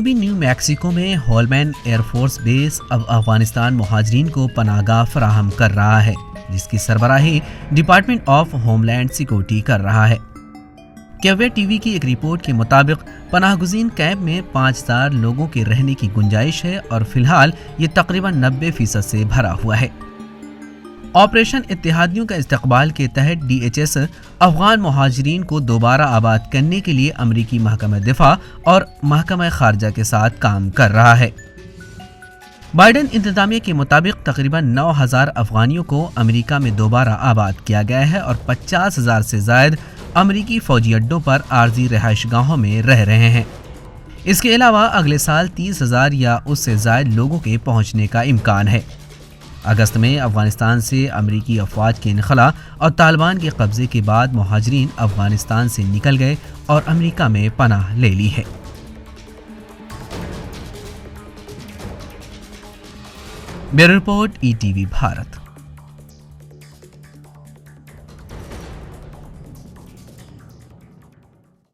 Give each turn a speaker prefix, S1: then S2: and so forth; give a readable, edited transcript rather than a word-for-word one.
S1: جنوبی new Mexico میں Holman air force بیس اب افغانستان مہاجرین کو پناہ گاہ فراہم کر رہا ہے، جس کی سربراہی Department of Homeland Security کر رہا ہے۔ کیوے ٹی وی کی ایک رپورٹ کے مطابق پناہ گزین کیمپ میں 5000 لوگوں کے رہنے کی گنجائش ہے اور فی الحال یہ تقریباً 90% سے بھرا ہوا ہے۔ آپریشن اتحادیوں کا استقبال کے تحت ڈی ایچ ایس افغان مہاجرین کو دوبارہ آباد کرنے کے لیے امریکی محکمہ دفاع اور محکمہ خارجہ کے ساتھ کام کر رہا ہے۔ بائیڈن انتظامیہ کے مطابق تقریباً 9000 افغانیوں کو امریکہ میں دوبارہ آباد کیا گیا ہے اور 50,000 سے زائد امریکی فوجی اڈوں پر عارضی رہائش گاہوں میں رہ رہے ہیں۔ اس کے علاوہ اگلے سال 30,000 یا اس سے زائد لوگوں کے پہنچنے کا امکان ہے۔ اگست میں افغانستان سے امریکی افواج کے انخلا اور طالبان کے قبضے کے بعد مہاجرین افغانستان سے نکل گئے اور امریکہ میں پناہ لے لی ہے۔ Bureau report, E T V Bharat.